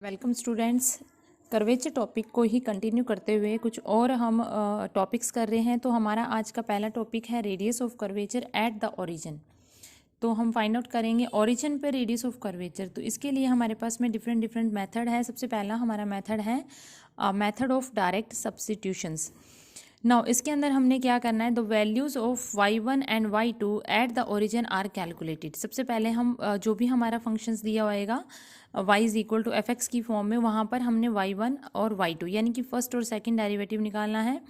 Welcome students. Curvature topic को ही continue करते हुए कुछ और हम टॉपिक्स कर रहे हैं। तो हमारा आज का पहला टॉपिक है radius of curvature at the origin. तो हम फाइंड आउट करेंगे ओरिजिन पे रेडियस ऑफ कर्वेचर। तो इसके लिए हमारे पास में डिफरेंट मेथड है। सबसे पहला हमारा मेथड है method of direct substitutions. Now इसके अंदर हमने क्या करना है, the values of y1 and y2 at the origin are calculated. सबसे पहले हम जो भी हमारा फंक्शंस दिया होएगा y is equal to f x की फॉर्म में, वहाँ पर हमने y1 और y2 यानी कि फर्स्ट और सेकंड डेरिवेटिव निकालना है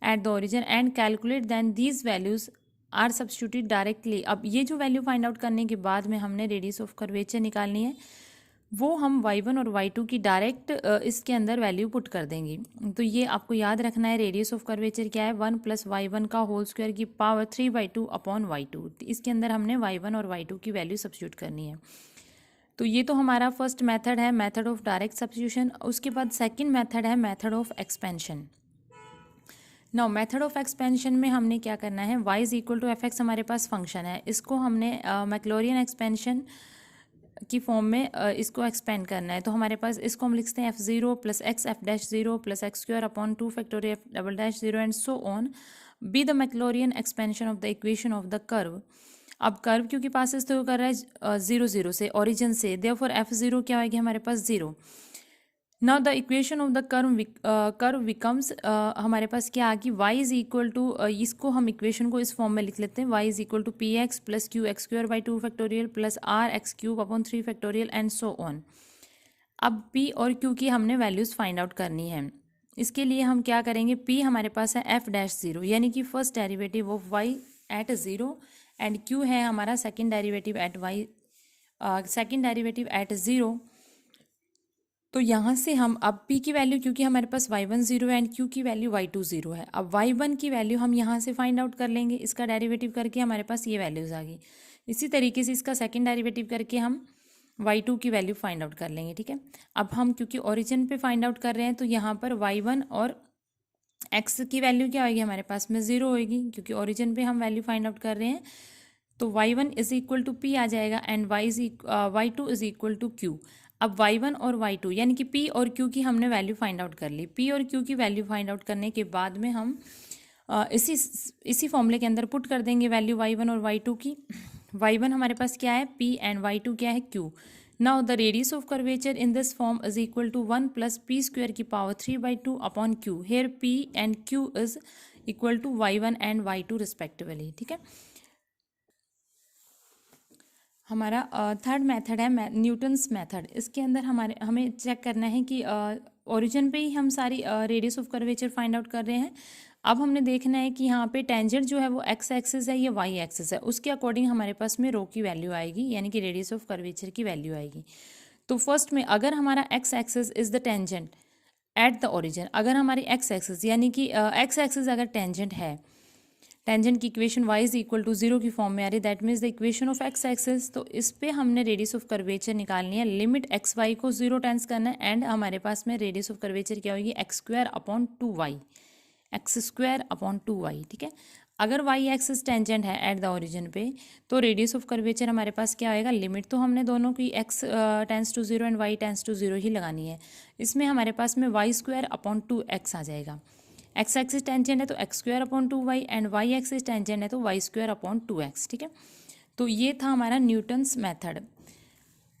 at the origin and calculate then these values are substituted directly. अब ये जो वैल्यू फाइंड आउट करने के बाद में हमने रेडियस ऑफ कर्वेचर निकालनी है, वो हम y1 और y2 की डायरेक्ट इसके अंदर वैल्यू पुट कर देंगे। तो ये आपको याद रखना है, रेडियस ऑफ कर्वेचर क्या है, 1 प्लस y1 का होल स्क्वायर की पावर 3/2 अपॉन y2। इसके अंदर हमने y1 और y2 की वैल्यू सब्स्टिट्यूट करनी है। तो ये तो हमारा फर्स्ट मेथड है, मेथड ऑफ डायरेक्ट सब्स्टिट्यूशन। उसके बाद सेकंड मेथड है method of expansion. Now method of expansion में हमने क्या करना है, y is equal to f x हमारे पास फंक्शन है, इसको हमने मैक्लॉरियन एक्सपेंशन की फॉर्म में इसको एक्सपेंड करना है। तो हमारे पास इसको हम लिखते हैं f0 plus x f dash 0 plus x square upon 2 factorial f double dash 0 and so on be the Maclaurin expansion of the equation of the curve. अब कर्व क्योंकि पासेस तो कर रहा है 0 0 से, ओरिजिन से, देयरफॉर f0 क्या होगी हमारे पास 0। Now the equation of the curve becomes, हमारे पास क्या आ गई, y इज इक्वल टू, इसको हम इक्वेशन को इस फॉर्म में लिख लेते हैं, y is equal to p x plus q x square by 2 factorial plus r x cube upon 3 factorial and so on. अब p और q की हमने वैल्यूज फाइंड आउट करनी है। इसके लिए हम क्या करेंगे, p हमारे पास है f डैश 0 यानी कि first derivative of y at 0 and q है हमारा second derivative at y, second derivative at 0। तो यहाँ से हम अब p की वैल्यू, क्योंकि हमारे पास y1 0 है एंड q की वैल्यू y2 0 है, अब y1 की वैल्यू हम यहाँ से फाइंड आउट कर लेंगे, इसका डेरिवेटिव करके हमारे पास ये वैल्यूज आ गई। इसी तरीके से इसका सेकंड डेरिवेटिव करके हम y2 की वैल्यू फाइंड आउट कर लेंगे। ठीक है, अब हम क्योंकि ओरिजिन पे फाइंड आउट कर रहे हैं तो यहाँ पर y1 और x की वैल्यू क्या होगी हमारे पास में 0 होगी, क्योंकि ओरिजिन पे हम वैल्यू फाइंड आउट कर रहे हैं। तो y1 is equal to p आ जाएगा and y2 is equal to q। अब y1 और y2 यानी कि p और q की हमने वैल्यू फाइंड आउट कर ली। p और q की वैल्यू फाइंड आउट करने के बाद में हम इसी फॉर्मूले के अंदर पुट कर देंगे वैल्यू y1 और y2 की। y1 हमारे पास क्या है p एंड y2 क्या है q। Now the radius of curvature in this form is equal to 1 plus p square की power 3/2 upon q। Here p and q is equal to y1 and y2 respectively. ठीक है, हमारा third method है Newton's method. इसके अंदर हमें check करना है कि ओरिजिन पे ही हम सारी radius of curvature find out कर रहे हैं। अब हमने देखना है कि यहाँ पे टेंजेंट जो है वो एक्स एक्सिस है या वाई एक्सिस है, उसके अकॉर्डिंग हमारे पास में रो की वैल्यू आएगी, यानी कि रेडियस ऑफ कर्वेचर की वैल्यू आएगी। तो फर्स्ट में अगर हमारा x axis is the tangent at the origin, अगर हमारी एक्स एक्सिस यानी कि एक्स एक्सिस अगर टेंजेंट है, टेंजेंट की equation y is equal to 0 की फॉर्म में आ रही, that means the equation of x axis. तो इस पे हमने रेडियस ऑफ कर्वेचर निकालनी है, लिमिट एक्स वाई को 0 टेंस करना है एंड हमारे पास में रेडियस ऑफ कर्वेचर क्या होगी, x square upon 2y, x square upon 2y। ठीक है, अगर y एक्सिस टेंजेंट है एट द ओरिजिन पे तो रेडियस ऑफ कर्वेचर हमारे पास क्या आएगा, लिमिट तो हमने दोनों की x tends to 0 and y tends to 0 ही लगानी है। इसमें हमारे पास में y स्क्वायर अपॉन 2x आ जाएगा। एक्स एक्सिस टेंजेंट है तो x square upon 2y and y axis tangent है तो वाई स्क्वायर अपॉन 2x। ठीक है, तो ये था हमारा न्यूटन्स मेथड।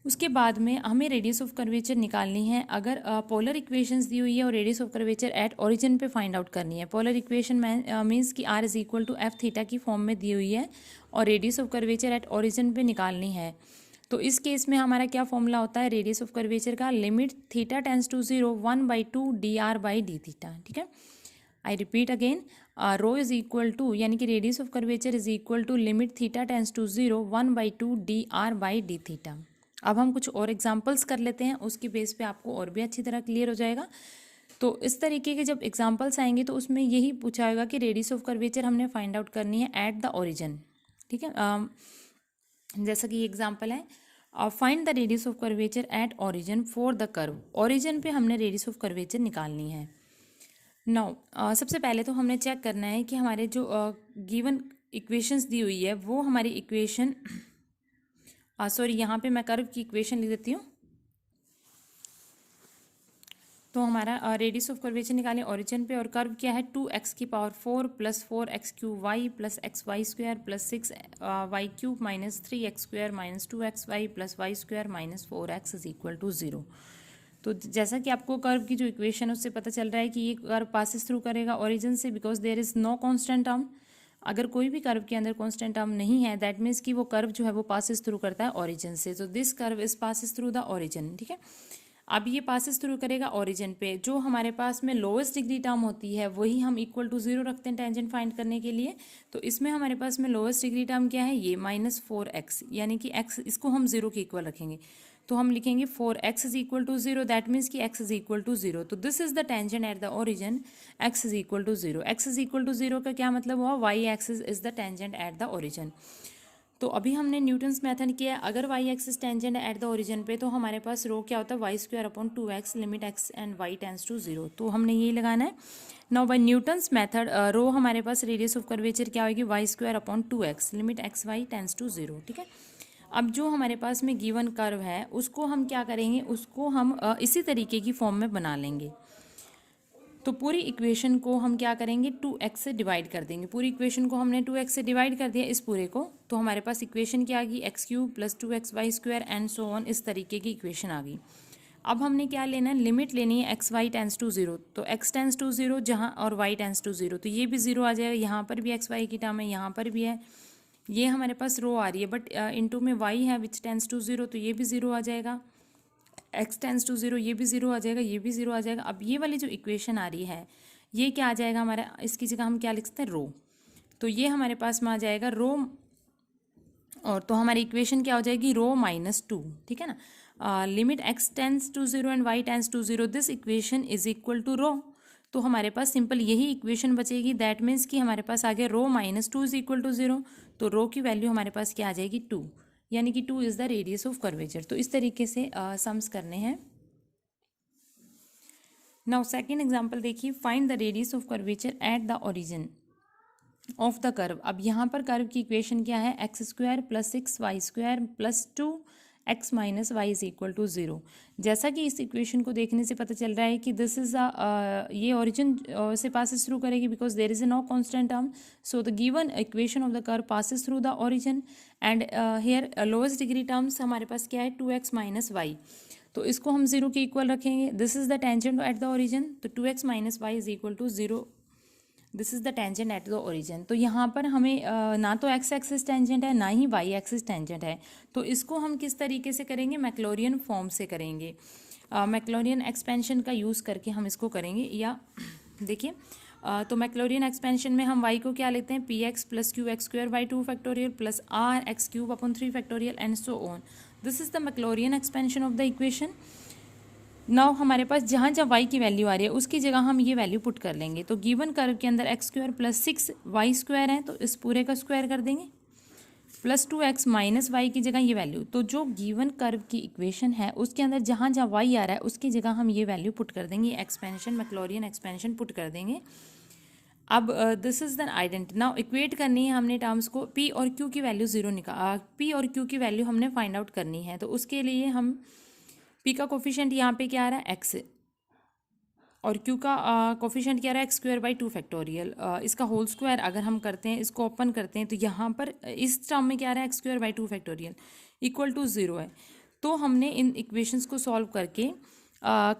उसके बाद में हमें रेडियस ऑफ कर्वेचर निकालनी है। अगर पोलर इक्वेशंस दी हुई है और radius of curvature at origin पे फाइंड आउट करनी है। पोलर इक्वेशन मीन्स कि r is equal to f theta की फॉर्म में दी हुई है और radius of curvature at origin पे निकालनी है। तो इस केस में हमारा क्या फॉर्मूला होता है रेडियस ऑफ कर्वेचर का, limit theta tends to 0 1/2 dr/d theta. ठीक है, I repeat again, rho is equal to यानी कि radius of curvature is equal to limit theta tends to 0 1/2 dr/d theta. अब हम कुछ और एग्जांपल्स कर लेते हैं, उसकी बेस पे आपको और भी अच्छी तरह क्लियर हो जाएगा। तो इस तरीके के जब एग्जांपल्स आएंगे तो उसमें यही पूछा होगा कि रेडियस ऑफ कर्वेचर हमने फाइंड आउट करनी है एट द ओरिजिन। ठीक है, जैसा कि ये एग्जाम्पल है, find the radius of curvature at origin for the curve. Origin पे हमने रेडियस ऑफ कर्वेचर निकालनी है। नाउ सबसे पहले तो हमने चेक करना है कि हमारे जो गिवन इक्वेशंस दी हुई है वो हमारी इक्वेशन, सॉरी यहाँ पे मैं कर्व की इक्वेशन लिख देती हूँ। तो हमारा रेडियस ऑफ कर्वेचर निकालें ओरिजिन पे, और कर्व क्या है 2x⁴ plus 4x³ plus xy² plus 6y³ minus 3x² minus 2xy plus y² minus 4x is equal to 0। तो जैसा कि आपको कर्व की जो इक्वेशन है उससे पता चल रहा है कि ये कर्व पासिस थ्रू करेगा ओरिजिन से, because there is no constant term. अगर कोई भी कर्व के अंदर कांस्टेंट टर्म नहीं है, दैट मीन्स कि वो कर्व जो है वो पासिस थ्रू करता है ओरिजिन से। तो this curve is passes through the origin, ठीक है। अब ये पासिस थ्रू करेगा ओरिजिन पे। जो हमारे पास में लोवेस्ट डिग्री टर्म होती है वही हम इक्वल टू 0 रखते हैं टेंजेंट फाइंड करने के लिए। तो इसमें हमारे पास में लोवेस्ट डिग्री टर्म क्या है, ये -4x, यानी कि x इसको हम 0 के इक्वल रखेंगे। तो हम लिखेंगे 4x is equal to 0, that means कि x इज इक्वल टू 0। तो this is the tangent at the origin, x is equal to 0। x is equal to 0 का क्या मतलब हुआ, y axis is the tangent at the origin. तो अभी हमने Newton's method किया है। अगर y एक्सिस टेंजेंट है एट द ओरिजिन पे, तो हमारे पास रो क्या होता है y² / 2x limit x and y tends to 0। तो हमने यही लगाना है। Now by Newton's method rho हमारे पास रेडियस ऑफ कर्वेचर क्या होगी, y² / 2x limit x y tends to 0, ठीक है। अब जो हमारे पास में गिवन कर्व है उसको हम क्या करेंगे, उसको हम इसी तरीके की फॉर्म में बना लेंगे। तो पूरी इक्वेशन को हम क्या करेंगे, 2x से डिवाइड कर देंगे। पूरी इक्वेशन को हमने 2x से डिवाइड कर दिया इस पूरे को, तो हमारे पास इक्वेशन क्या आ गई, x³ plus 2xy² and so on, इस तरीके की इक्वेशन आ गई। अब हमने क्या लेना है, लिमिट लेनी है x y टेंस टू 0। तो x टेंस टू 0 जहाँ और y टेंस टू 0, तो ये भी 0 आ जाएगा। यहाँ पर भी x y की टर्म है, यहाँ पर भी है। ये हमारे पास रो आ रही है, बट इनटू में y है विच टेंस टू 0, तो ये भी 0 आ जाएगा। x टेंस टू 0, ये भी 0 आ जाएगा, ये भी 0 आ जाएगा। अब ये वाली जो इक्वेशन आ रही है ये क्या आ जाएगा हमारा, इसकी जगह हम क्या लिख सकते हैं, रो। तो ये हमारे पास में आ जाएगा रो, और तो हमारी इक्वेशन क्या हो जाएगी, रो -2, ठीक है ना। Limit x tends to 0 and y tends to 0, this equation is equal to zero. तो हमारे पास सिंपल यही इक्वेशन बचेगी, दैट मीन्स कि हमारे पास आ गया रो -2 इज इक्वल टू 0। तो रो की वैल्यू हमारे पास क्या आ जाएगी, 2, यानी कि 2 is the radius of curvature. तो इस तरीके से सम्स करने हैं। नाउ सेकेंड एग्जाम्पल देखिए, find the radius of curvature at the origin of the curve. अब यहाँ पर कर्व की इक्वेशन क्या है, x² plus 6y² plus 2x minus y is equal to 0। जैसा कि इस इक्वेशन को देखने से पता चल रहा है कि दिस इज ये ओरिजिन से पासिस थ्रू करेगी, because there is a no constant term. So the given equation of the curve passes through the origin and here lowest degree terms हमारे पास क्या है, 2x माइनस वाई। तो इसको हम 0 के इक्वल रखेंगे। This is the tangent at the origin, तो 2x minus y is equal to 0। This is the tangent at the origin. तो यहाँ पर हमें ना तो x एक्सिस टेंजेंट है, ना ही y एक्सिस टेंजेंट है। तो इसको हम किस तरीके से करेंगे, मैक्लॉरियन फॉर्म से करेंगे। मैक्लॉरियन एक्सपेंशन का यूज़ करके हम इसको करेंगे। या देखिए, तो मैक्लॉरियन एक्सपेंशन में हम y को क्या लेते हैं, px plus qx² by 2 factorial plus r(x³ upon 3 factorial and so on. This is the Maclaurin expansion of the equation. Now हमारे पास जहाँ जहाँ y की वैल्यू आ रही है उसकी जगह हम ये वैल्यू पुट कर लेंगे। तो गिवन कर्व के अंदर x² प्लस 6y² है, तो इस पूरे का स्क्वायर कर देंगे, प्लस 2x माइनस वाई की जगह ये वैल्यू। तो जो गिवन कर्व की इक्वेशन है उसके अंदर जहाँ जहाँ y आ रहा है उसकी जगह हम ये वैल्यू पुट कर देंगे, एक्सपेंशन मैक्लॉरियन एक्सपेंशन पुट कर देंगे। अब this is the identity. Now equate करनी है हमने टर्म्स को, p और q की वैल्यू 0 निकाल, p और q की वैल्यू हमने फाइंड आउट करनी है। तो उसके लिए हम p का कोफिशिएंट यहाँ पे क्या आ रहा है, x, और q का कोफिशिएंट क्या आ रहा है, x² बाई 2 फैक्टोरियल। इसका होल स्क्वायर अगर हम करते हैं, इसको ओपन करते हैं, तो यहाँ पर इस टर्म में क्या आ रहा है, x² by 2 factorial equal to 0 है। तो हमने इन इक्वेशंस को सॉल्व करके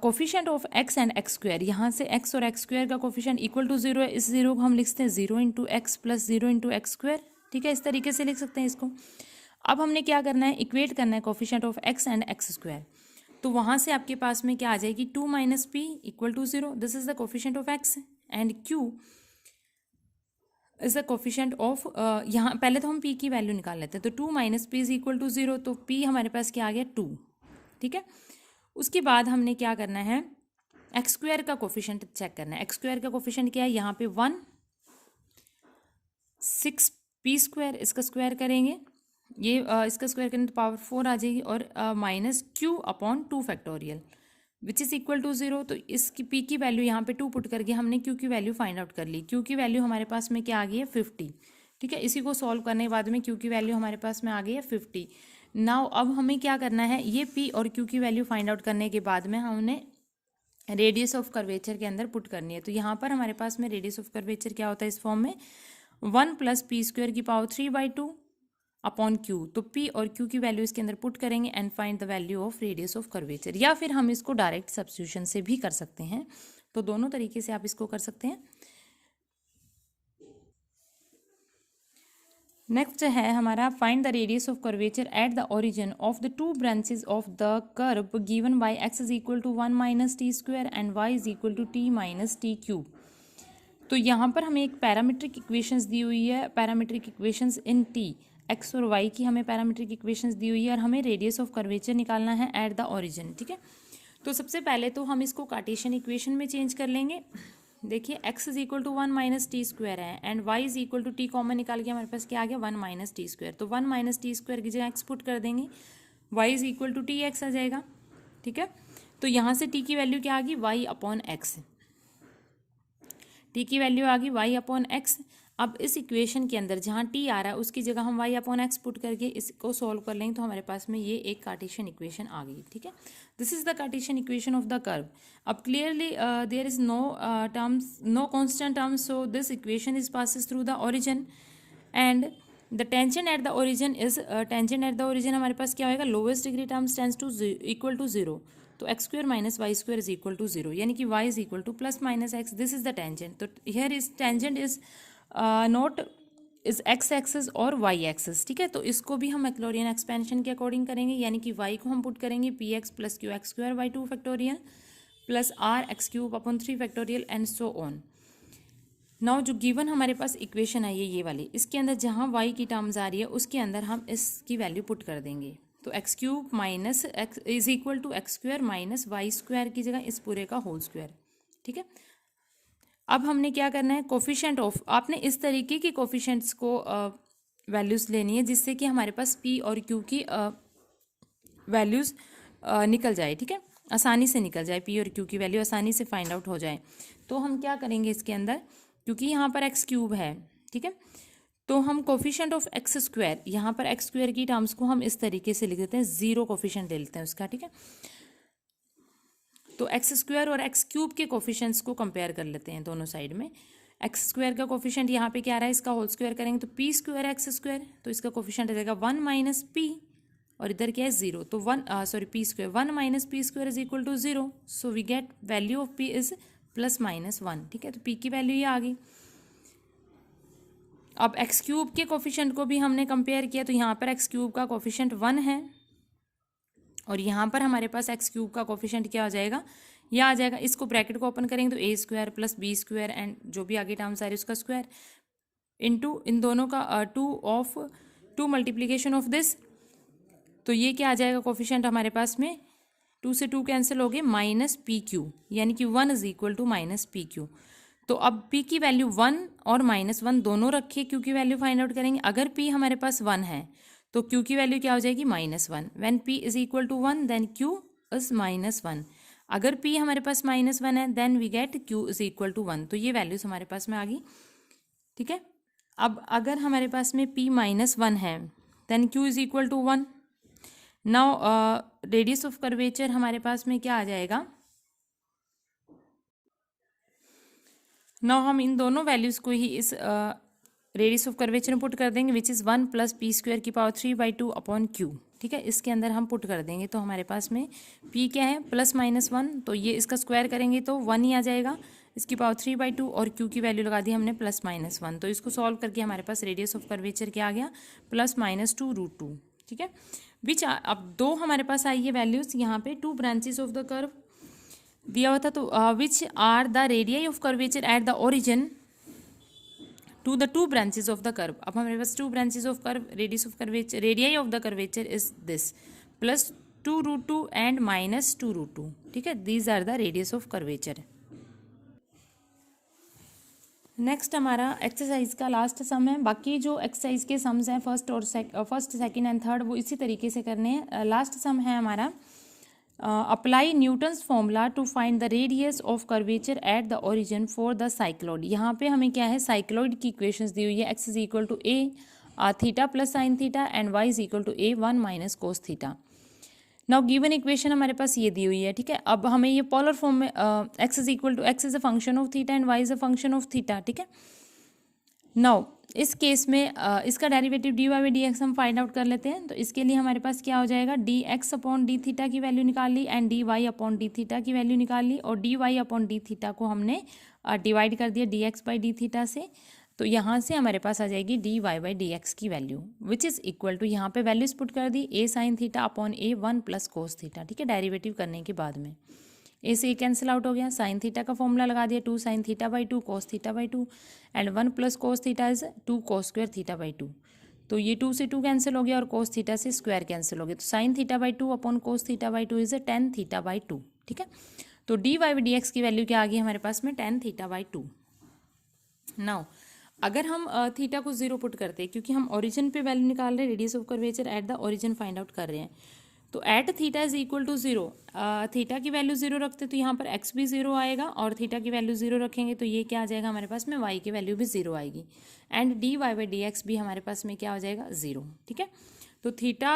coefficient of x and x², यहाँ से x और x² का कोफिशिएंट इक्वल टू 0 है। इस 0 को हम लिखते हैं 0 into x plus 0 into x², ठीक है, इस तरीके से लिख सकते हैं इसको। अब हमने क्या करना है, इक्वेट करना है coefficient of x and x²। तो वहाँ से आपके पास में क्या आ जाएगी, 2 minus p equal to 0। This is the coefficient of x and q is the coefficient of, यहाँ पहले तो हम p की वैल्यू निकाल लेते हैं। तो 2 minus p is equal to 0, तो p हमारे पास क्या आ गया, 2, ठीक है। उसके बाद हमने क्या करना है, x² का कोफिशिएंट चेक करना है। x² का कोफिशिएंट क्या है, यहाँ पे 1, 6p², इसका स्क्वायर करेंगे, ये इसका स्क्वायर करेंगे तो पावर 4 आ जाएगी, और minus q upon 2 factorial which is equal to 0। तो इसकी p की वैल्यू यहाँ पे 2 पुट करके हमने q की वैल्यू फाइंड आउट कर ली। q की वैल्यू हमारे पास में क्या आ गई है, 50, ठीक है। इसी को सॉल्व करने के बाद में q की वैल्यू हमारे पास में आ गई है 50। नाउ अब हमें क्या करना है, ये p और q की वैल्यू फाइंड आउट करने के बाद में हमने रेडियस ऑफ कर्वेचर के अंदर पुट करनी है। तो यहाँ पर हमारे पास में रेडियस ऑफ कर्वेचर क्या होता है इस फॉर्म में, 1 + p² की पावर 3/2 अपॉन क्यू। तो p और q की वैल्यू इसके अंदर पुट करेंगे and find the value of radius of curvature, या फिर हम इसको डायरेक्ट सब्स्टिट्यूशन से भी कर सकते हैं। तो दोनों तरीके से आप इसको कर सकते हैं। नेक्स्ट है हमारा find the radius of curvature at the origin of the two branches of the curve given by x = 1 - t² and y = t - t³। तो यहाँ पर हमें एक पैरामीट्रिक इक्वेशंस दी हुई है, पैरामीट्रिक इक्वेशंस इन t, x और y की हमें पैरामीट्रिक इक्वेशंस दी हुई है और हमें रेडियस ऑफ कर्वेचर निकालना है एट द ओरिजिन। ठीक है, तो सबसे पहले तो हम इसको कार्टेशियन इक्वेशन में चेंज कर लेंगे। देखिए x = 1 - t² है एंड y = t, कॉमन निकाल के हमारे पास क्या आ गया, 1 - t²। तो 1 - t² की जगह x पुट कर देंगे, y = tx आ जाएगा। ठीक है, तो यहाँ से t की वैल्यू क्या आ गई, y/x। t की वैल्यू आ गई y/x। अब इस इक्वेशन के अंदर जहाँ t आ रहा है उसकी जगह हम y/x पुट करके इसको सॉल्व कर लेंगे, तो हमारे पास में ये एक कार्टेशियन इक्वेशन आ गई। ठीक है, this is the Cartesian equation of the curve. अब clearly there is no constant terms, so this equation is passes through the origin and the tangent at the origin is, tangent at the origin हमारे पास क्या होगा, lowest degree terms tends to equal to 0। तो x² - y² is equal to 0, यानी कि y is equal to + - x। This is the tangent. तो here is tangent is not is x axis और y axis. ठीक है, तो इसको भी हम मैक्लॉरियन एक्सपेंशन के अकॉर्डिंग करेंगे, यानी कि y को हम पुट करेंगे px + qx² / 2 plus r(x³/3 and so on. Now जो गिवन हमारे पास इक्वेशन है ये वाली, इसके अंदर जहाँ y की टर्म्स आ रही है उसके अंदर हम इसकी वैल्यू पुट कर देंगे। तो x³ - x is equal to x² - y² की जगह इस पूरे का होल स्क्वायर। ठीक है, अब हमने क्या करना है, कोफिशिएंट ऑफ, आपने इस तरीके की कोफिशिएंट्स को वैल्यूज़ लेनी है जिससे कि हमारे पास p और q की वैल्यूज़ निकल जाए। ठीक है, आसानी से निकल जाए, p और q की वैल्यू आसानी से फाइंड आउट हो जाए। तो हम क्या करेंगे इसके अंदर, क्योंकि यहाँ पर x³ है, ठीक है, तो हम कोफिशिएंट ऑफ x², यहाँ पर x² की टर्म्स को हम इस तरीके से लिख देते हैं, 0 कोफिशिएंट ले लेते हैं उसका। ठीक है, तो x² और x³ के कोफिशिएंट्स को कंपेयर कर लेते हैं दोनों साइड में। x² का कोफिशिएंट यहाँ पे क्या आ रहा है, इसका होल स्क्वायर करेंगे तो p² x², तो इसका कोफिशिएंट आ जाएगा 1 - p, और इधर क्या है 0, तो p², 1 - p² is equal to 0, so we get value of p is +-1। ठीक है, तो p की वैल्यू ये आ गई। अब x³ के कोफिशिएंट को भी हमने कंपेयर किया, तो यहाँ पर x³ का कोफिशिएंट 1 है और यहाँ पर हमारे पास x³ का कोफिशिएंट क्या आ जाएगा, यह आ जाएगा। इसको ब्रैकेट को ओपन करेंगे तो a² + b² एंड जो भी आगे टर्म्स आ रही है उसका स्क्वायर इनटू इन दोनों का 2 मल्टीप्लीकेशन ऑफ दिस, तो ये क्या आ जाएगा कोफिशिएंट हमारे पास में, 2 से 2 कैंसिल हो गए, -pq, यानी कि 1 इज इक्वल टू -pq। तो अब p की वैल्यू 1 और -1 दोनों रखिए, q की वैल्यू फाइंड आउट करेंगे। अगर p हमारे पास 1 है तो q की वैल्यू क्या हो जाएगी, -1। When p is equal to 1 then q is -1। अगर p हमारे पास -1 है then we get q is equal to 1। तो ये वैल्यूज हमारे पास में आ गई। ठीक है, अब अगर हमारे पास में p -1 है then q is equal to 1। Now radius of curvature हमारे पास में क्या आ जाएगा, नाउ हम इन दोनों वैल्यूज़ को ही इस रेडियस ऑफ कर्वेचर में पुट कर देंगे, विच इज़ 1 + p² की पावर 3/2 अपॉन q। ठीक है, इसके अंदर हम पुट कर देंगे, तो हमारे पास में p क्या है, +-1, तो ये इसका स्क्वायर करेंगे तो 1 ही आ जाएगा, इसकी पावर 3/2, और q की वैल्यू लगा दी हमने +-1। तो इसको सॉल्व करके हमारे पास रेडियस ऑफ कर्वेचर क्या आ गया, +-2√2। ठीक है, विच अब दो हमारे पास आई है वैल्यूज़ यहाँ पे, 2 ब्रांचेस ऑफ द कर्व दिया हुआ था, तो which are the radii of curvature at the origin to the 2 branches of the curve. अब हमारे पास 2 branches of curve, radius of curvature, radii of the curvature is this, +2√2 and -2√2। ठीक है, these are the radius of curvature. Next हमारा exercise का last sum है। बाकी जो एक्सरसाइज के सम्स हैं फर्स्ट सेकंड एंड थर्ड वो इसी तरीके से करने हैं। लास्ट सम है हमारा, apply Newton's formula to find the radius of curvature at the origin for the cycloid. यहाँ पे हमें क्या है, साइक्लॉइड की इक्वेशंस दी हुई है, x is equal to a θ + sin θ and y is equal to a 1 - cos θ। Now given equation हमारे पास ये दी हुई है, ठीक है। अब हमें ये पोलर फॉर्म में x is equal to x is a function of theta and y is a function of theta, ठीक है। नाउ इस केस में इसका derivative d y by d x हम फाइंड आउट कर लेते हैं। तो इसके लिए हमारे पास क्या हो जाएगा, d x upon d theta की वैल्यू निकाल ली and d y upon d theta की वैल्यू निकाल ली, और d y upon d theta को हमने डिवाइड कर दिया d x by d theta से। तो यहाँ से हमारे पास आ जाएगी d y by d x की value which is equal to, यहाँ पे वैल्यूज पुट कर दी, a sine theta upon a 1 plus cos theta, ठीक है। डेरिवेटिव करने के बाद में ए से ए कैंसिल आउट हो गया, साइन थीटा का फॉर्मूला लगा दिया 2 sign theta by 2 cos theta by 2 and 1 plus cos theta is 2 cos square theta by 2। तो ये 2 से 2 कैंसिल हो गया और कोस थीटा से स्क्वायर कैंसिल हो गया। तो sine theta by 2 upon cos theta by 2 is 10 theta by 2, ठीक है। तो d y by d x की वैल्यू क्या आ गई हमारे पास में 10 थीटा बाई 2। नाउ अगर हम थीटा को 0 पुट करते हैं, क्योंकि हम ओरिजिन पे वैल्यू निकाल रहे हैं, radius of curvature at the origin find out कर रहे हैं, तो at theta is equal to 0, theta की वैल्यू 0 रखते तो यहाँ पर एक्स भी 0 आएगा, और थीटा की वैल्यू 0 रखेंगे तो ये क्या आ जाएगा हमारे पास में, वाई की वैल्यू भी 0 आएगी, and d y by d x भी हमारे पास में क्या हो जाएगा 0, ठीक है। तो थीटा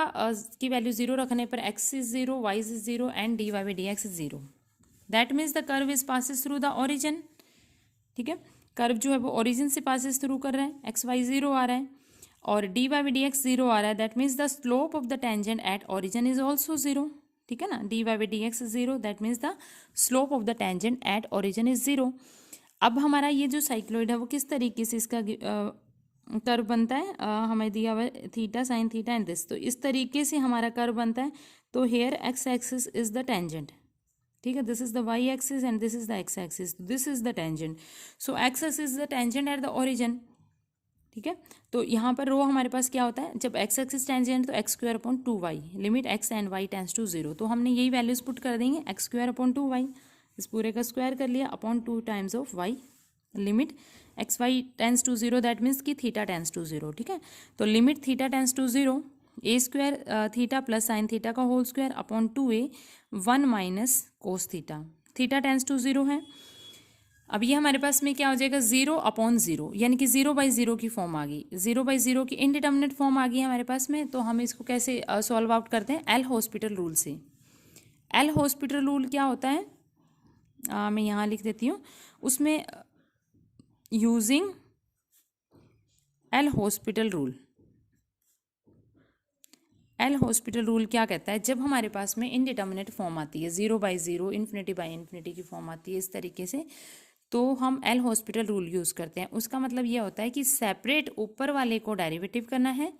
की वैल्यू 0 रखने पर x is 0, y is 0 and d y by d x is 0। That means the curve is passes through the origin, ठीक है। कर्व जो है वो ओरिजिन से पासिस थ्रू कर रहा है, एक्स वाई 0 आ रहा है और d y by d x 0 आ रहा है। That means the slope of the tangent at origin is also 0, ठीक है ना। D y by d x 0, that means the slope of the tangent at origin is 0। अब हमारा ये जो साइक्लॉइड है वो किस तरीके से इसका कर्व बनता है, हमें दिया हुआ है theta sine theta and this, तो इस तरीके से हमारा कर्व बनता है। तो here x axis is the tangent, ठीक है, this is the y axis and this is the x axis, this is the tangent. So x axis is the tangent at the origin, ठीक है। तो यहाँ पर रो हमारे पास क्या होता है, जब एक्स एक्सिस टेंजेंट तो x square upon 2y, limit x and y tends to 0। तो हमने यही वैल्यूज पुट कर देंगे, एक्स स्क्वायर अपॉन 2y, इस पूरे का स्क्वायर कर लिया, upon 2 times of y, limit x y tends to 0, that means कि थीटा टेंस टू 0, ठीक है। तो limit theta tends to 0, a square theta plus sine theta का whole square upon 2a 1 minus cos theta, theta tends to 0 है। अब ये हमारे पास में क्या हो जाएगा 0 अपॉन 0, यानी कि 0 बाई 0 की फॉर्म आ गई, 0 बाई 0 की इनडिटर्मिनेट फॉर्म आ गई हमारे पास में। तो हम इसको कैसे सॉल्व आउट करते हैं, एल हॉस्पिटल रूल से। एल हॉस्पिटल रूल क्या होता है, मैं यहाँ लिख देती हूँ, उसमें using L hospital rule, L hospital rule क्या कहता है, जब हमारे पास में इनडिटर्मिनेट फॉर्म आती है, 0 बाई 0, इन्फिनिटी बाई इन्फिनिटी की फॉर्म आती है इस तरीके से, तो हम एल हॉस्पिटल रूल यूज़ करते हैं। उसका मतलब ये होता है कि सेपरेट ऊपर वाले को डेरिवेटिव करना है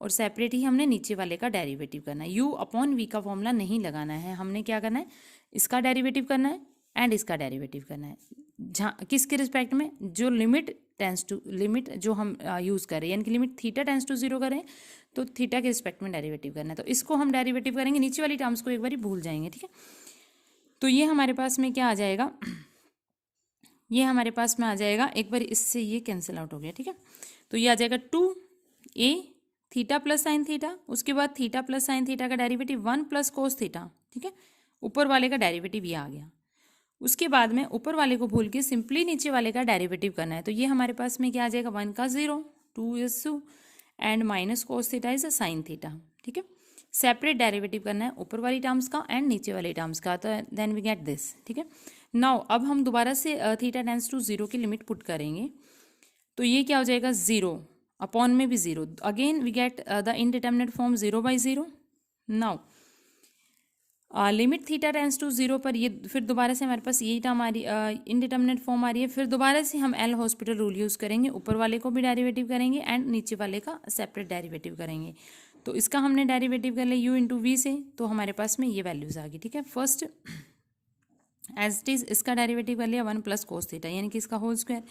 और सेपरेट ही हमने नीचे वाले का डेरिवेटिव करना है। यू अपॉन वी का फॉर्मूला नहीं लगाना है, हमने क्या करना है, इसका डेरिवेटिव करना है एंड इसका डेरिवेटिव करना है, जहाँ किसके रिस्पेक्ट में, जो लिमिट टेंस टू, लिमिट जो हम यूज़ कर रहे हैं, यानी कि लिमिट थीटा टेंस टू 0 करें तो थीटा के रिस्पेक्ट में डेरिवेटिव करना है। तो इसको हम डेरिवेटिव करेंगे, नीचे वाली टर्म्स को एक बार भूल जाएंगे, ठीक है। तो ये हमारे पास में क्या आ जाएगा, ये हमारे पास में आ जाएगा, एक बार इससे ये कैंसिल आउट हो गया, ठीक है। तो ये आ जाएगा 2a theta plus sine theta, उसके बाद थीटा प्लस साइन थीटा का डेरिवेटिव 1 प्लस कोस थीटा, ठीक है, ऊपर वाले का डेरिवेटिव ये आ गया। उसके बाद में ऊपर वाले को भूल के सिंपली नीचे वाले का डेरिवेटिव करना है। तो ये हमारे पास में क्या आ जाएगा, 1 का 0, 2 is 2 and minus cos theta is a sine theta, ठीक है। सेपरेट डेरिवेटिव करना है ऊपर वाली टर्म्स का एंड नीचे वाली टर्म्स का, तो देन वी गेट दिस, ठीक है। नाउ अब हम दोबारा से थीटा टेंस टू 0 की लिमिट पुट करेंगे, तो ये क्या हो जाएगा 0, अपॉन में भी 0, again we get the indeterminate form 0 by 0। Now limit theta tends to 0 पर ये फिर दोबारा से हमारे पास यही टर्म आ रही, इनडिटर्मिनेट फॉर्म आ रही है। फिर दोबारा से हम एल हॉस्पिटल रूल यूज़ करेंगे, ऊपर वाले को भी डेरिवेटिव करेंगे एंड नीचे वाले का सेपरेट डेरिवेटिव करेंगे। तो इसका हमने डेरिवेटिव कर लिया u इंटू वी से, तो हमारे पास में ये वैल्यूज़ आ गई, ठीक है। फर्स्ट एज इट इज़ इसका डेरिवेटिव कर लिया 1 प्लस कोस थीटा, यानी कि इसका होल स्क्वायर,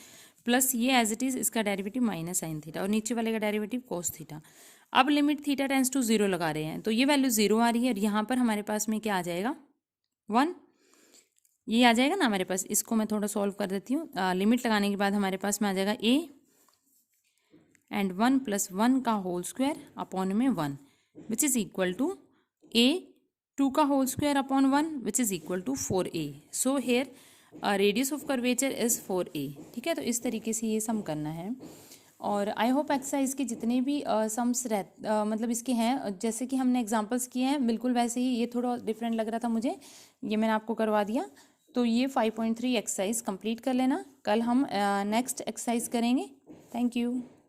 प्लस ये एज इट इज़ इसका डेरिवेटिव माइनस साइन थीटा और नीचे वाले का डेरिवेटिव कोस थीटा। अब लिमिट थीटा टेंस टू 0 लगा रहे हैं, तो ये वैल्यू 0 आ रही है और यहाँ पर हमारे पास में क्या आ जाएगा 1, ये आ जाएगा ना हमारे पास। इसको मैं थोड़ा सॉल्व कर देती हूँ। लिमिट लगाने के बाद हमारे पास में आ जाएगा a एंड 1 प्लस 1 का होल स्क्वायर अपॉन में 1 which is equal to a 2 का whole square upon 1 which is equal to 4a। So here radius of curvature is 4a, ठीक है। तो इस तरीके से ये सम करना है। और आई होप एक्सरसाइज के जितने भी सम्स मतलब इसके हैं, जैसे कि हमने एग्जांपल्स किए हैं बिल्कुल वैसे ही, ये थोड़ा डिफरेंट लग रहा था मुझे, ये मैंने आपको करवा दिया। तो ये 5.3 एक्सरसाइज कंप्लीट कर लेना, कल हम नेक्स्ट एक्सरसाइज करेंगे। Thank you.